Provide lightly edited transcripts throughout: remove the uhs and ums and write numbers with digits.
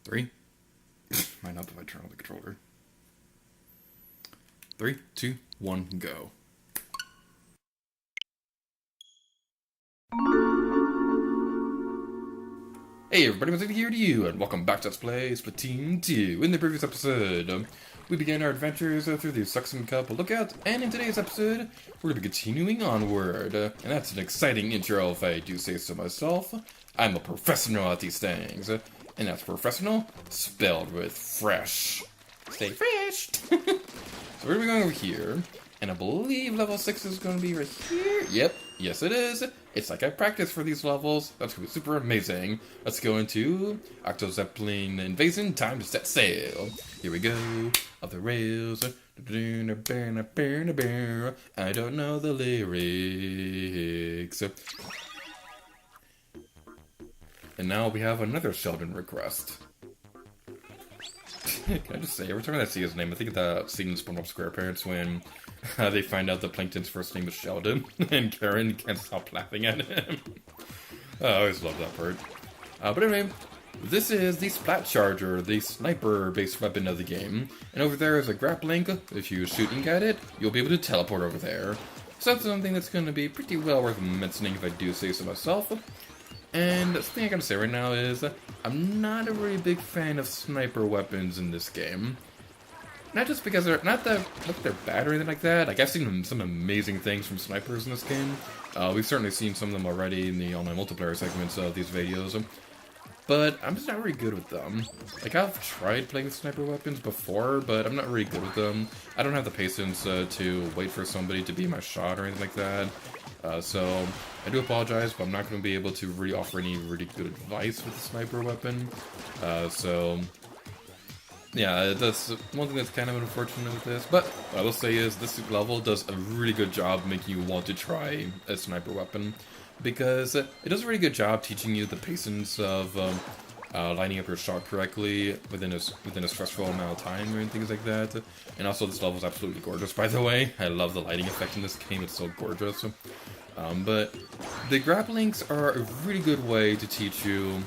Three. Might not if I turn on the controller. 3, 2, 1, go. Hey everybody, what's here to you, and welcome back to Let's Play Splatoon 2. In the previous episode, we began our adventures through the Suction Cup lookout, and in today's episode, we're going to be continuing onward. And that's an exciting intro if I do say so myself. I'm a professional at these things. And that's professional, spelled with fresh. Stay fresh! So we're going to be going over here, and I believe level 6 is going to be right here. Yep, yes it is. It's like I practiced for these levels. That's going to be super amazing. Let's go into Octozeppelin Invasion. Time to set sail. Here we go. Off the rails. I don't know the lyrics. And now we have another Sheldon request. Can I just say, every time I see his name, I think of that scene in SpongeBob SquarePants when they find out that Plankton's first name is Sheldon, and Karen can't stop laughing at him. I always love that part. But anyway, this is the Splat Charger, the sniper-based weapon of the game. And over there is a grappling. If you shoot ink at it, you'll be able to teleport over there. So that's something that's going to be pretty well worth mentioning if I do say so myself. And the thing I gotta say right now is, I'm not a really big fan of sniper weapons in this game. Not just because they're not that they're bad or anything like that. Like, I've seen some amazing things from snipers in this game. We've certainly seen some of them already in the online multiplayer segments of these videos. But I'm just not really good with them. Like, I've tried playing with sniper weapons before, but I'm not really good with them. I don't have the patience to wait for somebody to be my shot or anything like that. So, I do apologize, but I'm not going to be able to really offer any really good advice with the sniper weapon. Yeah, that's one thing that's kind of unfortunate with this. But what I will say is, this level does a really good job making you want to try a sniper weapon. Because it does a really good job teaching you the patience of lining up your shot correctly within a stressful amount of time and things like that. And also, this level is absolutely gorgeous, by the way. I love the lighting effect in this game, it's so gorgeous. But the grapplings are a really good way to teach you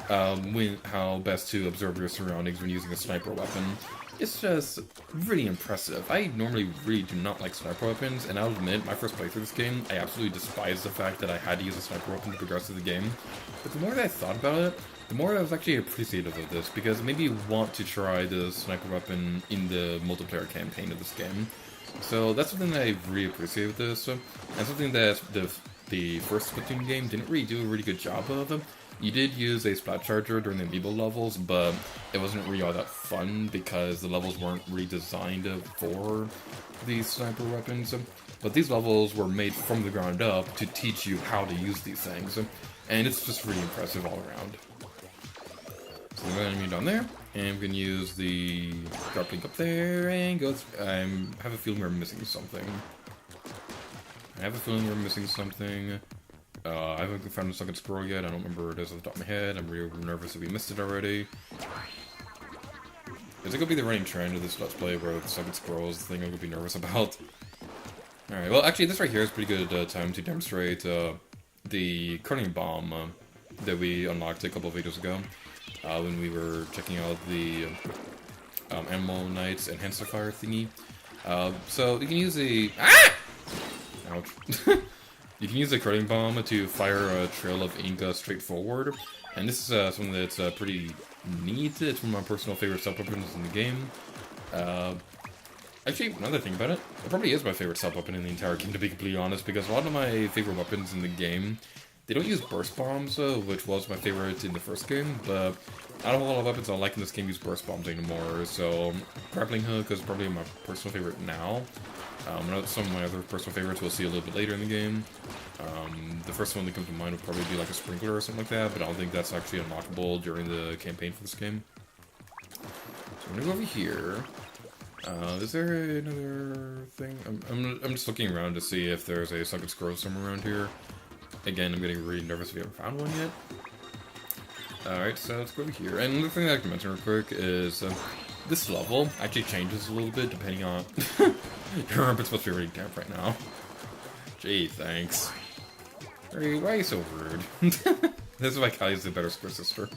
how best to observe your surroundings when using a sniper weapon. It's just really impressive. I normally really do not like sniper weapons, and I'll admit, my first playthrough of this game, I absolutely despised the fact that I had to use a sniper weapon to progress through the game. But the more that I thought about it, the more I was actually appreciative of this, because it made me want to try the sniper weapon in the multiplayer campaign of this game. So that's something that I really appreciate with this, and something that the first Splatoon game didn't really do a really good job of. You did use a Splat Charger during the amiibo levels, but it wasn't really all that fun because the levels weren't really designed for these sniper weapons. But these levels were made from the ground up to teach you how to use these things, and it's just really impressive all around. So I'm going to move down there, and we're going to use the grappling up there, and go. I have a feeling we're missing something. I haven't found the second squirrel yet. I don't remember where it is off the top of my head. I'm really nervous if we missed it already. Is it going to be the running trend of this Let's Play where the second squirrel is the thing I'm going to be nervous about? Alright, well actually this right here is a pretty good time to demonstrate the curling bomb that we unlocked a couple of videos ago. When we were checking out the Animal Knights Enhanced Fire thingy. So you can use the... Ah! Ouch. You can use the curling bomb to fire a trail of ink straight forward, and this is something that's pretty neat. It's one of my personal favorite sub-weapons in the game. Actually, another thing about it, it probably is my favorite sub-weapon in the entire game, to be completely honest, because a lot of my favorite weapons in the game, they don't use burst bombs, which was my favorite in the first game, but not a whole lot of weapons I like in this game use burst bombs anymore, so grappling hook is probably my personal favorite now. Some of my other personal favorites we'll see a little bit later in the game. The first one that comes to mind would probably be like a sprinkler or something like that, but I don't think that's actually unlockable during the campaign for this game. So I'm gonna go over here. Is there another thing? I'm just looking around to see if there's a second squirrel somewhere around here. Again, I'm getting really nervous if we haven't found one yet. Alright, so let's go over here. And the thing that I can mention real quick is this level actually changes a little bit depending on... Your armpit's supposed to be really damp right now. Gee, thanks. Why are you so rude? This is why Kylie's the better sister.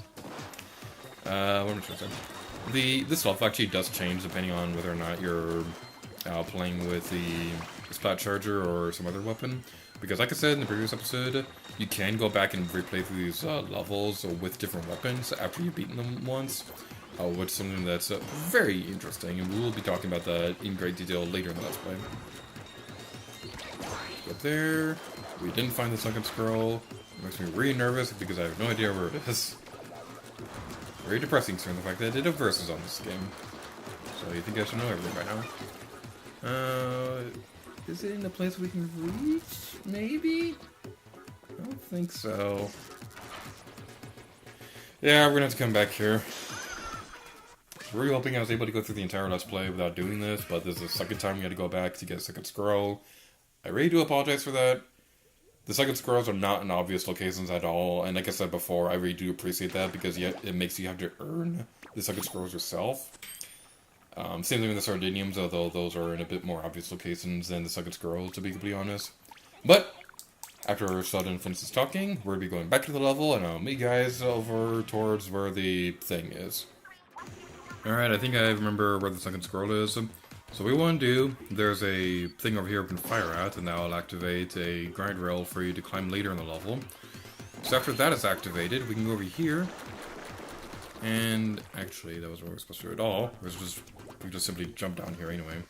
What am I trying to say? This level actually does change depending on whether or not you're playing with the Splat Charger or some other weapon. Because like I said in the previous episode, you can go back and replay through these levels with different weapons after you've beaten them once. Which is something that's very interesting, and we will be talking about that in great detail later in the Let's Play. Up there, we didn't find the sunken scroll. It makes me really nervous because I have no idea where it is. Very depressing considering the fact that I did a versus on this game. So you think I should know everything by now. Is it in a place we can reach? Maybe? I don't think so. Yeah, we're gonna have to come back here. Really hoping I was able to go through the entire Let's Play without doing this, but this is the second time we had to go back to get a second scroll. I really do apologize for that. The second scrolls are not in obvious locations at all, and like I said before, I really do appreciate that because it makes you have to earn the second scrolls yourself. Same thing with the Sardiniums, although those are in a bit more obvious locations than the second scrolls, to be completely honest. But after Sheldon finishes talking, we're going to be going back to the level, and I'll meet you guys over towards where the thing is. Alright, I think I remember where the second scroll is. So what we want to do, there's a thing over here we can fire at, and that will activate a grind rail for you to climb later in the level. So after that is activated, we can go over here. And actually, that wasn't what we were supposed to do at all. We just simply jump down here anyway.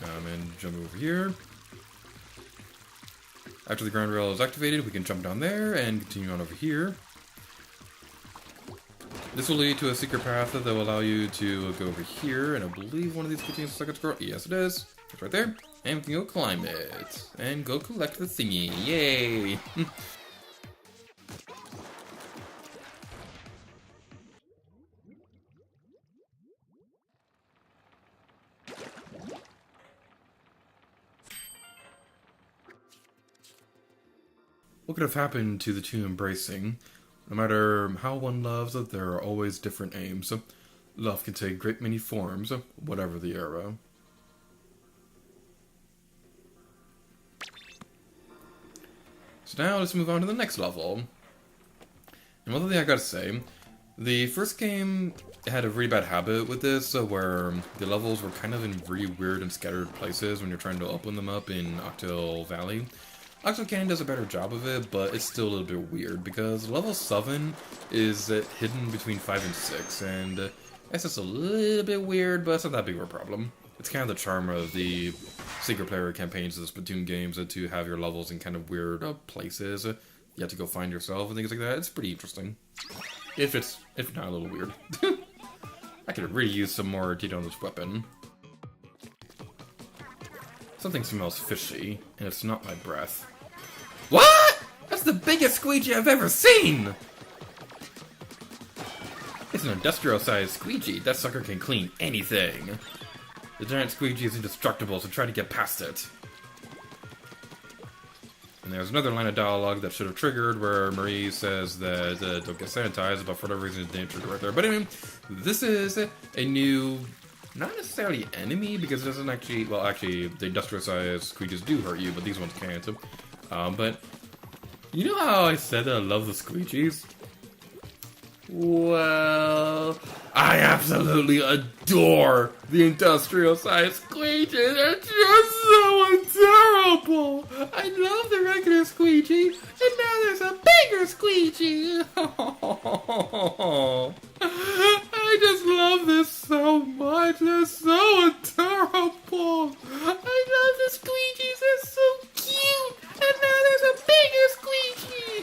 And jump over here. After the grind rail is activated, we can jump down there and continue on over here. This will lead to a secret path that will allow you to go over here, and I believe one of these contains a second scroll. Yes, it is. It's right there. And we can go climb it. And go collect the thingy. Yay! What could have happened to the two embracing? No matter how one loves, there are always different aims. Love can take great many forms, whatever the era. So now let's move on to the next level. And one thing I gotta say, the first game had a really bad habit with this, where the levels were kind of in really weird and scattered places when you're trying to open them up in Octozeppelin Valley. Octozeppelin does a better job of it, but it's still a little bit weird, because level 7 is hidden between 5 and 6, and it's just a little bit weird, but it's not that big of a problem. It's kind of the charm of the single-player campaigns of the Splatoon games, to have your levels in kind of weird places. You have to go find yourself and things like that. It's pretty interesting. If not a little weird. I could really use some more detail on this weapon. Something smells fishy, and it's not my breath. What?! That's the biggest squeegee I've ever seen! It's an industrial-sized squeegee. That sucker can clean anything. The giant squeegee is indestructible, so try to get past it. And there's another line of dialogue that should have triggered where Marie says that don't get sanitized, but for whatever reason it didn't trigger right there. But anyway, this is a new... not necessarily enemy, because it doesn't actually... well, actually, the industrial-sized squeegees do hurt you, but these ones can't. But... you know how I said that I love the squeegees? Well... I absolutely adore the industrial-sized squeegees! They're just so adorable! I love the regular squeegee, and now there's a bigger squeegee! I just love this so much. They're so adorable. I love the squeegees. They're so cute. And now there's a bigger squeegee.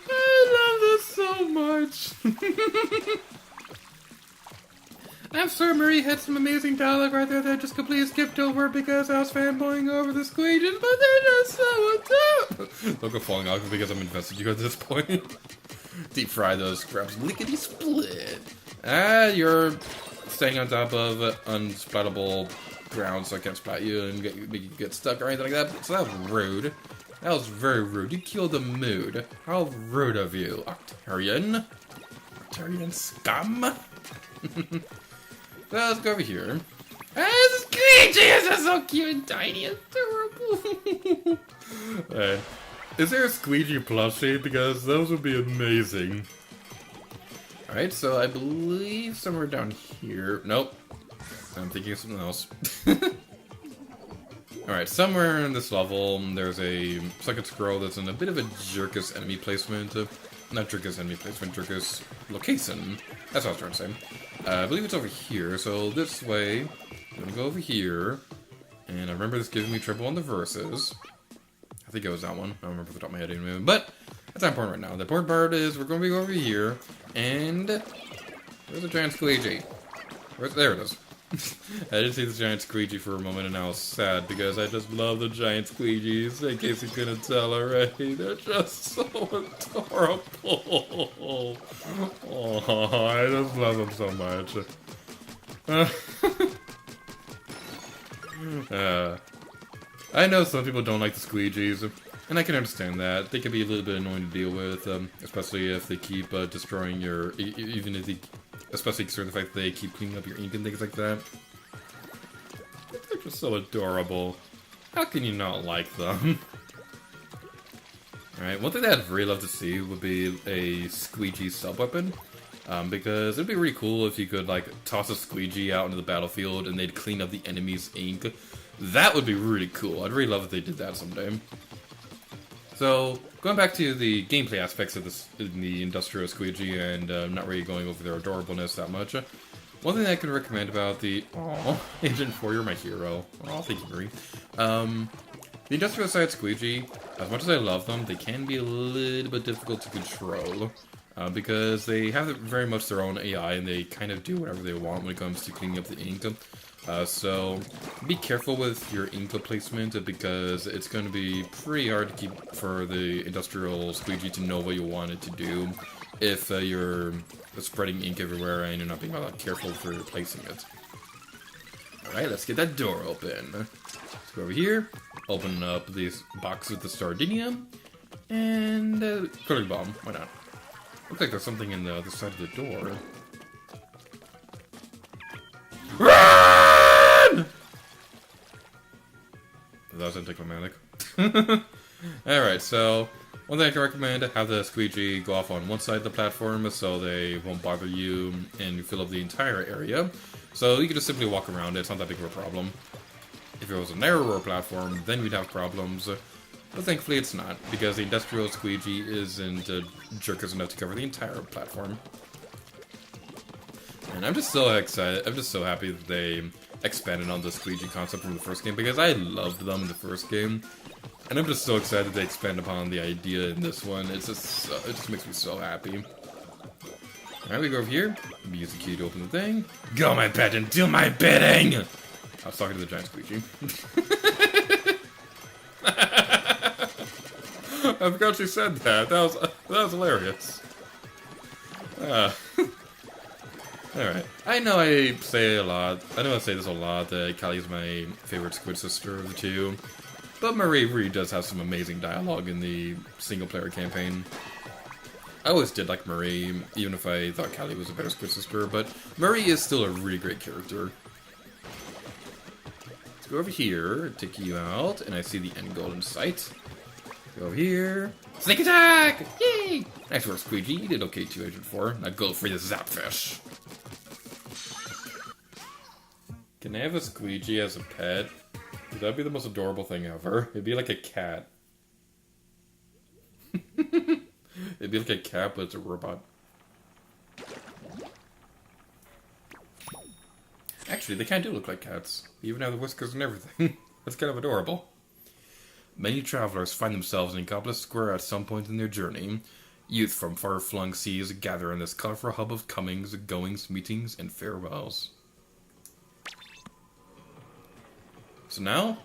I love this so much. I'm sure Marie had some amazing dialogue right there that I just completely skipped over because I was fanboying over the squeegees, but they're just so adorable. Don't go falling off because I'm invested you at this point. Deep fry those scraps, lickety split. You're staying on top of unsplattable ground, so I can't splat you and make you get stuck or anything like that. So that was rude. That was very rude. You killed the mood. How rude of you, Octarian. Octarian scum. Well, let's go over here. This squeegee is so cute and tiny and adorable. Is there a squeegee plushie? Because those would be amazing. Alright, so I believe somewhere down here... Nope. I'm thinking of something else. Alright, somewhere in this level, there's a second scroll that's in a bit of a jerkus enemy placement. Not jerkus enemy placement, jerkus location. That's what I was trying to say. I believe it's over here, so this way, I'm gonna go over here. And I remember this giving me trouble on the verses. I think it was that one. I don't remember off the top of my head anyway. But that's not important right now. The important part is we're going to be over here. And there's a giant squeegee. There it is. I did see the giant squeegee for a moment and I was sad because I just love the giant squeegees. In case you couldn't tell already. They're just so adorable. Oh, I just love them so much. I know some people don't like the squeegees, and I can understand that. They can be a little bit annoying to deal with, especially if they keep destroying your... Even if they... Especially considering the fact that they keep cleaning up your ink and things like that. They're just so adorable. How can you not like them? Alright, one thing that I'd really love to see would be a squeegee sub-weapon. Because it'd be really cool if you could, like, toss a squeegee out into the battlefield and they'd clean up the enemy's ink. That would be really cool. I'd really love if they did that someday. So, going back to the gameplay aspects of this, in the Industrial Squeegee, and not really going over their adorableness that much, one thing I can recommend about the... Aww, Agent 4, you're my hero. Aw, thank you, Marie. The Industrial Side Squeegee, as much as I love them, they can be a little bit difficult to control. Because they have very much their own AI, and they kind of do whatever they want when it comes to cleaning up the ink. So be careful with your ink placement, because it's going to be pretty hard to keep for the Industrial Squeegee to know what you want it to do if you're spreading ink everywhere and you're not being all that careful for placing it. Alright, let's get that door open. Let's go over here, open up this box with the Sardinia, and Curling Bomb, why not? Looks like there's something in the other side of the door. Run! That was anticlimactic. Alright, so one thing I can recommend, have the squeegee go off on one side of the platform so they won't bother you and fill up the entire area. So you can just simply walk around it, it's not that big of a problem. If it was a narrower platform, then we'd have problems. But thankfully it's not, because the Industrial Squeegee isn't jerkers enough to cover the entire platform. And I'm just so excited, I'm just so happy that they expanded on the squeegee concept from the first game, because I loved them in the first game. And I'm just so excited they expand upon the idea in this one. It's just, it just makes me so happy. Alright, we go over here, use the key to open the thing. Go, my pet, and do my bidding! I was talking to the giant squeegee. I forgot you said that. That was hilarious. Alright. I know I say a lot. I know I say this a lot, that Callie's my favorite squid sister of the two. But Marie really does have some amazing dialogue in the single-player campaign. I always did like Marie, even if I thought Callie was a better squid sister, but Marie is still a really great character. Let's go over here, take you out, and I see the end goal in sight. Go over here. Snake attack! Yay! Nice work, Squeegee. You did okay too, Agent 4. Now go for the Zapfish. Can I have a Squeegee as a pet? That'd be the most adorable thing ever. It'd be like a cat. It'd be like a cat, but it's a robot. Actually, they kind of do look like cats. They even have the whiskers and everything. That's kind of adorable. Many travelers find themselves in Inkopolis Square at some point in their journey. Youth from far-flung seas gather in this colorful hub of comings, goings, meetings, and farewells. So now,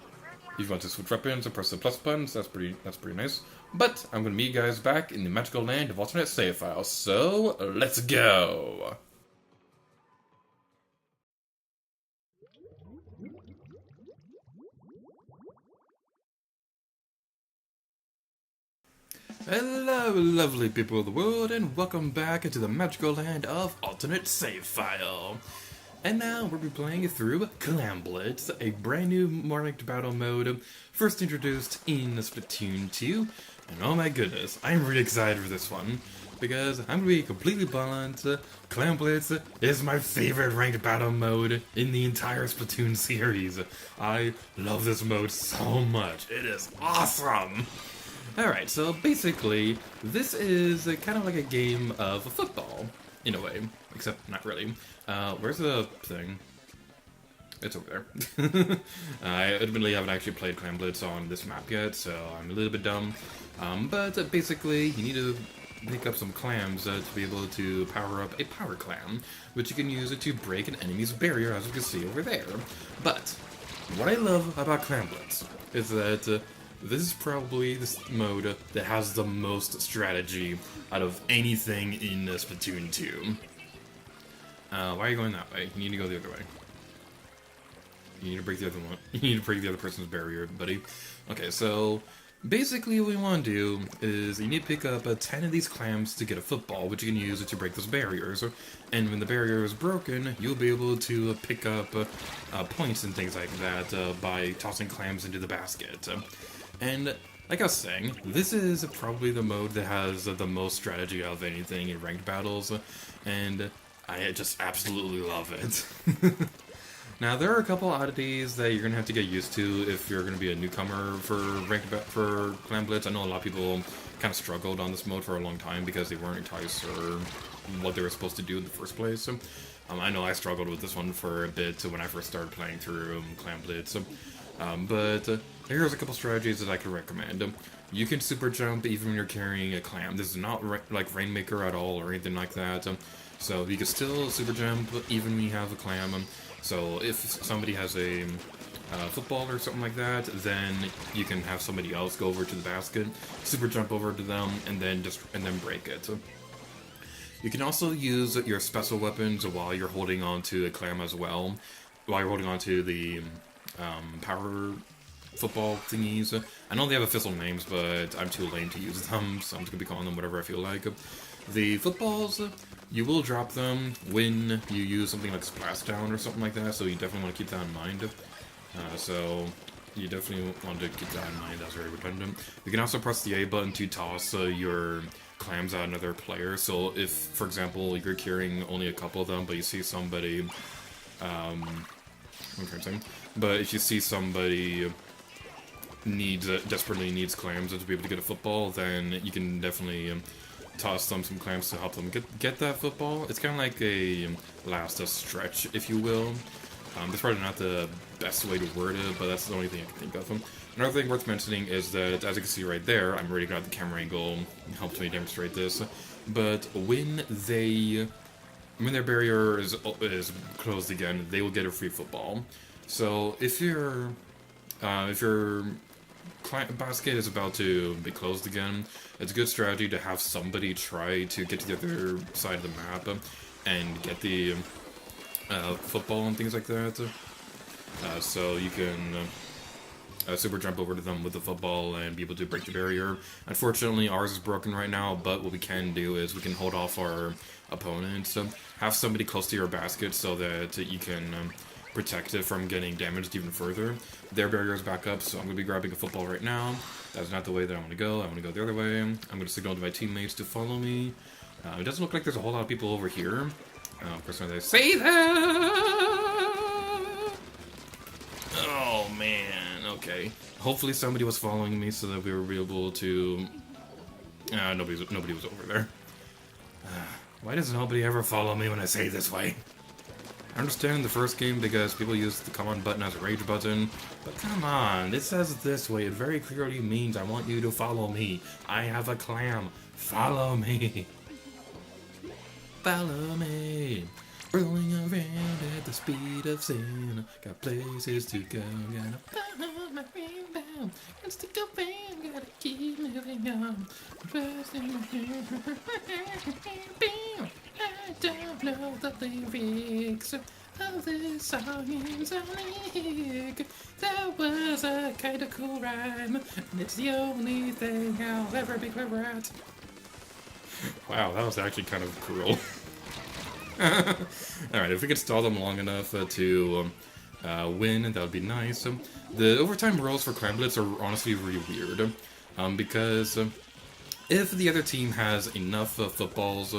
if you want to switch weapons and press the plus buttons, that's pretty nice. But I'm going to meet you guys back in the magical land of alternate save files, so let's go! Hello, lovely people of the world, and welcome back into the magical land of alternate save file. And now we'll be playing through Calamba, a brand new ranked battle mode, first introduced in Splatoon 2. And oh my goodness, I'm really excited for this one. because I'm gonna be completely blunt. Clam Blitz is my favorite ranked battle mode in the entire Splatoon series. I love this mode so much. It is awesome! Alright, so basically, this is kind of like a game of football, in a way. Except, not really. Where's the thing? It's over there. I admittedly haven't actually played Clam Blitz on this map yet, so I'm a little bit dumb. But basically, you need to pick up some clams to be able to power up a power clam, which you can use to break an enemy's barrier, as you can see over there. But what I love about Clam Blitz is that this is probably the mode that has the most strategy out of anything in Splatoon 2. Why are you going that way? You need to go the other way. You need to break the other one. You need to break the other person's barrier, buddy. Okay, so basically what we want to do is you need to pick up 10 of these clams to get a football, which you can use to break those barriers. And when the barrier is broken, you'll be able to pick up points and things like that by tossing clams into the basket. And like I was saying, this is probably the mode that has the most strategy out of anything in ranked battles, and I just absolutely love it. Now, there are a couple oddities that you're going to have to get used to if you're going to be a newcomer for Clam Blitz. I know a lot of people kind of struggled on this mode for a long time because they weren't entirely sure what they were supposed to do in the first place. I know I struggled with this one for a bit when I first started playing through Clam Blitz. But here's a couple strategies that I could recommend. You can super jump even when you're carrying a clam. This is not like Rainmaker at all or anything like that. So you can still super jump even when you have a clam. So if somebody has a football or something like that, then you can have somebody else go over to the basket, super jump over to them, and then break it. You can also use your special weapons while you're holding on to a clam as well, while you're holding on to the power football thingies. I know they have official names, but I'm too lame to use them, so I'm just gonna be calling them whatever I feel like. The footballs, you will drop them when you use something like Splashdown or something like that, so you definitely want to keep that in mind. So you definitely want to keep that in mind. That's very redundant. You can also press the A button to toss your clams at another player. So if, for example, you're carrying only a couple of them, but you see somebody, but if you see somebody desperately needs clams to be able to get a football, then you can definitely toss them some clams to help them get that football. It's kind of like a last stretch, if you will. That's probably not the best way to word it, but that's the only thing I can think of. Another thing worth mentioning is that, as you can see right there, I'm already got the camera angle, helped me demonstrate this, but when their barrier is closed again, they will get a free football. So if your basket is about to be closed again, it's a good strategy to have somebody try to get to the other side of the map and get the football and things like that. So you can super jump over to them with the football and be able to break the barrier. Unfortunately, ours is broken right now, but what we can do is we can hold off our opponents, have somebody close to your basket so that you can protect it from getting damaged even further. Their barrier is back up, so I'm going to be grabbing a football right now. That's not the way that I want to go. I want to go the other way. I'm going to signal to my teammates to follow me. It doesn't look like there's a whole lot of people over here. Of course, when they say that... Oh, man. Okay. Hopefully somebody was following me so that we were able to... nobody was over there. Why does nobody ever follow me when I say this way? I understand the first game because people use the come on button as a rage button, but come on, it says it this way. It very clearly means I want you to follow me. I have a clam. Follow me. Follow me. Rolling around at the speed of sin. Got places to go. Gotta follow my rebound. And stick around. Gotta keep moving on. I don't know the lyrics of this song in Sonic. That was a kinda cool rhyme, and it's the only thing I'll ever be clever at. Wow, that was actually kind of cruel. Alright, if we could stall them long enough to win, that would be nice. The overtime rules for Clam Blitz are honestly really weird, because if the other team has enough footballs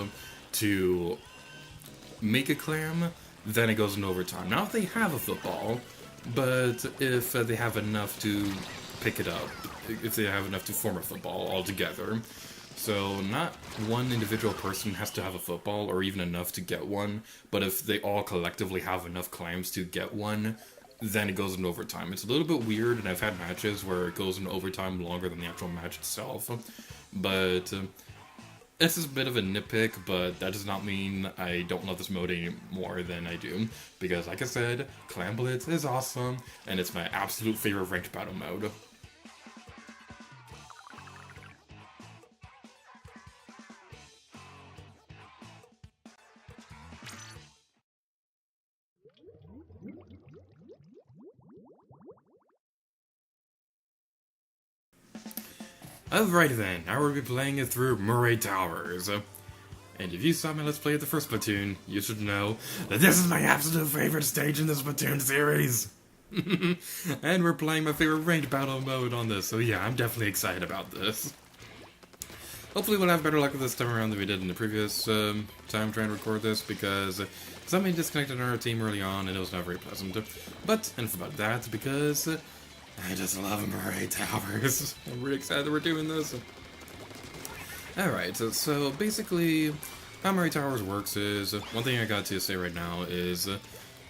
to make a clam, then it goes into overtime. Now, if they have a football, but if they have enough to pick it up, if they have enough to form a football altogether. So not one individual person has to have a football or even enough to get one, but if they all collectively have enough clams to get one, then it goes into overtime. It's a little bit weird, and I've had matches where it goes into overtime longer than the actual match itself, but this is a bit of a nitpick, but that does not mean I don't love this mode any more than I do, because like I said, Clam Blitz is awesome, and it's my absolute favorite ranked battle mode. Alright then, now we'll be playing it through Murray Towers. And if you saw my Let's Play of the first Splatoon, you should know that this is my absolute favorite stage in the Splatoon series! And we're playing my favorite ranked battle mode on this, so yeah, I'm definitely excited about this. Hopefully we'll have better luck with this time around than we did in the previous time trying to record this, because somebody disconnected on our team early on and it was not very pleasant. But enough about that, because I just love Murray Towers. I'm really excited that we're doing this. Alright, so basically, how Murray Towers works is, one thing I got to say right now is,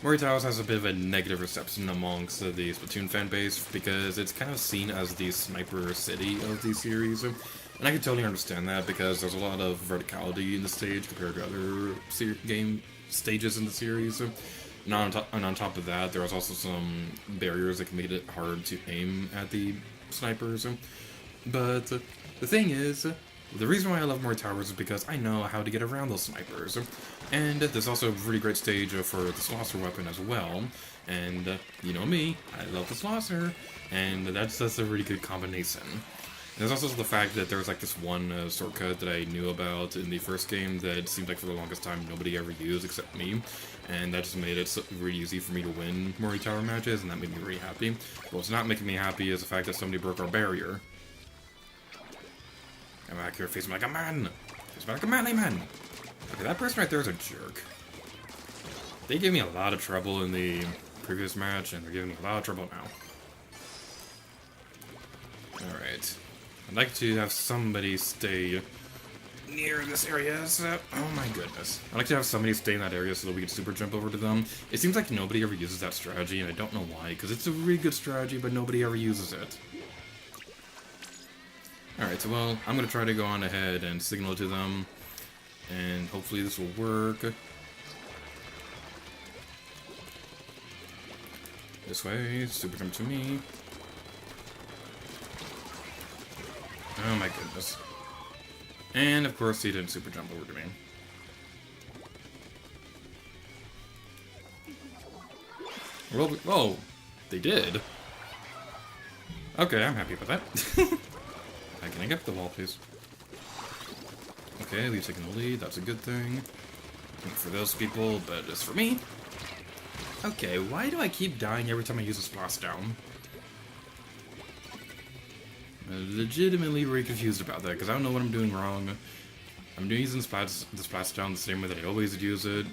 Murray Towers has a bit of a negative reception amongst the Splatoon fan base, because it's kind of seen as the sniper city of the series. And I can totally understand that, because there's a lot of verticality in the stage compared to other game stages in the series. And on top of that, there was also some barriers that can make it hard to aim at the snipers. But the thing is, the reason why I love Murray Towers is because I know how to get around those snipers. And there's also a really great stage for the Slosser weapon as well. And you know me, I love the Slosser, and that's a really good combination. And there's also the fact that there was like this one shortcut that I knew about in the first game that it seemed like for the longest time nobody ever used except me, and that just made it really easy for me to win Murray Tower matches, and that made me really happy. But what's not making me happy is the fact that somebody broke our barrier. I'm back here facing like a man! Face me like a manly man! Okay, that person right there is a jerk. They gave me a lot of trouble in the previous match, and they're giving me a lot of trouble now. Alright. I'd like to have somebody stay near this area, so... Oh my goodness. I'd like to have somebody stay in that area so that we can super jump over to them. It seems like nobody ever uses that strategy, and I don't know why, because it's a really good strategy, but nobody ever uses it. Alright, so well, I'm going to try to go on ahead and signal to them, and hopefully this will work. This way, super jump to me. Oh my goodness. And of course he didn't super jump over to me. Well, oh, they did. Okay, I'm happy with that. Can I get the wall, please? Okay, we've taken the lead, that's a good thing. Not for those people, but it's for me. Okay, why do I keep dying every time I use a splashdown? I'm legitimately really confused about that, because I don't know what I'm doing wrong. I'm using the splashdown the same way that I always use it,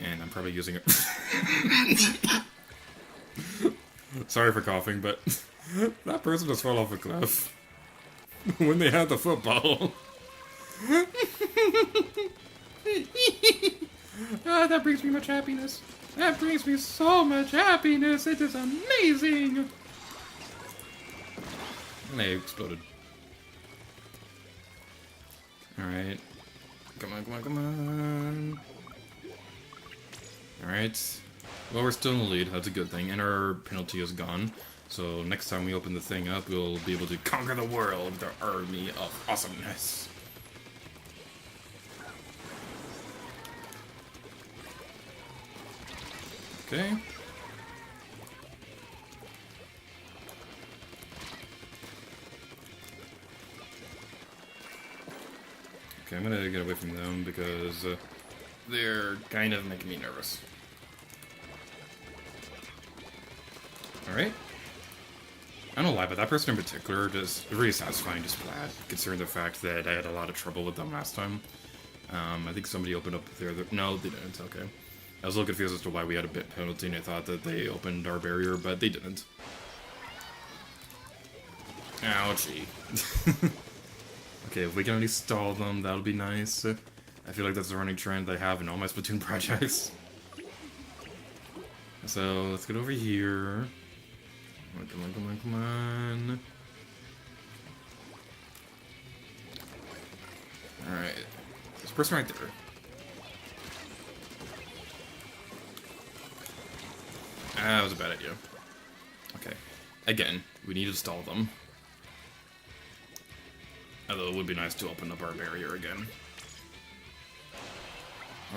and I'm probably using it... Sorry for coughing, but that person just fell off a cliff when they had the football. Ah, that brings me much happiness. That brings me so much happiness. It is amazing. And they exploded. Alright. Come on, come on, come on. Alright. Well, we're still in the lead. That's a good thing. And our penalty is gone. So next time we open the thing up, we'll be able to conquer the world with our army of awesomeness. Okay. Okay, I'm gonna get away from them because they're kind of making me nervous. Alright. I don't lie, but that person in particular is really satisfying to splat, considering the fact that I had a lot of trouble with them last time. I think somebody opened up their... No, they didn't, okay. I was a little confused as to why we had a bit penalty, and I thought that they opened our barrier, but they didn't. Ouchie. Okay, if we can only stall them, that'll be nice. I feel like that's a running trend I have in all my Splatoon projects. So, let's get over here. Come on, come on, come on. Alright. This person right there. That was a bad idea. Okay. Again, we need to stall them. Although it would be nice to open up our barrier again.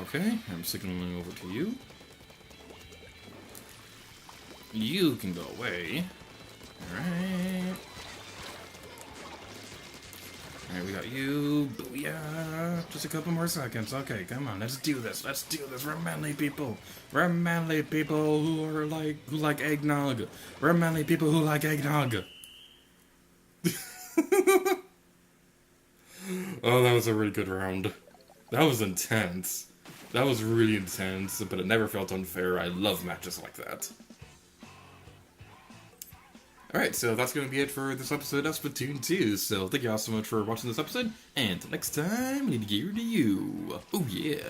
Okay, I'm signaling over to you. You can go away. Alright. Alright, we got you. Booyah! Just a couple more seconds. Okay, come on, let's do this. Let's do this. We're manly people. We're manly people who like eggnog. We're manly people who like eggnog. Oh, that was a really good round. That was intense. That was really intense, but it never felt unfair. I love matches like that. Alright, so that's going to be it for this episode of Splatoon 2. So thank you all so much for watching this episode, and until next time, we need to get rid of you. Oh yeah.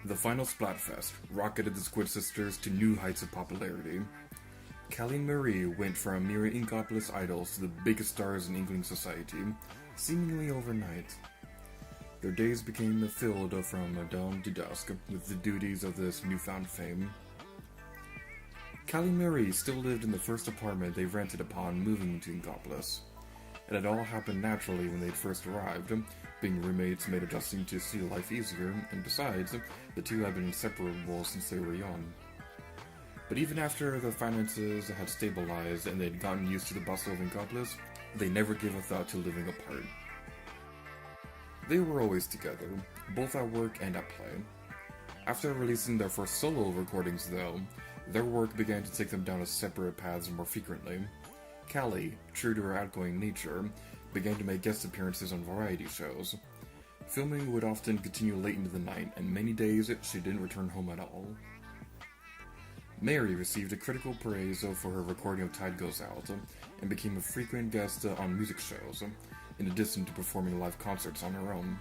The final Splatfest rocketed the Squid Sisters to new heights of popularity. Callie and Marie went from mere Inkopolis idols to the biggest stars in Inkling society, seemingly overnight. Their days became filled from dawn to dusk with the duties of this newfound fame. Callie and Marie still lived in the first apartment they rented upon moving to Inkopolis. It had all happened naturally when they'd first arrived. Being roommates made adjusting to city life easier, and besides, the two had been inseparable since they were young. But even after their finances had stabilized and they'd gotten used to the bustle of Inkopolis, they never gave a thought to living apart. They were always together, both at work and at play. After releasing their first solo recordings though, their work began to take them down a separate paths more frequently. Callie, true to her outgoing nature, began to make guest appearances on variety shows. Filming would often continue late into the night, and many days she didn't return home at all. Mary received a critical praise for her recording of Tide Goes Out, and became a frequent guest on music shows, in addition to performing live concerts on her own.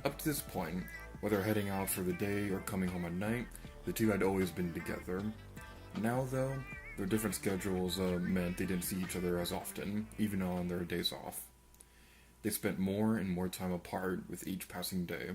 Up to this point, whether heading out for the day or coming home at night, the two had always been together. Now though, their different schedules meant they didn't see each other as often, even on their days off. They spent more and more time apart with each passing day.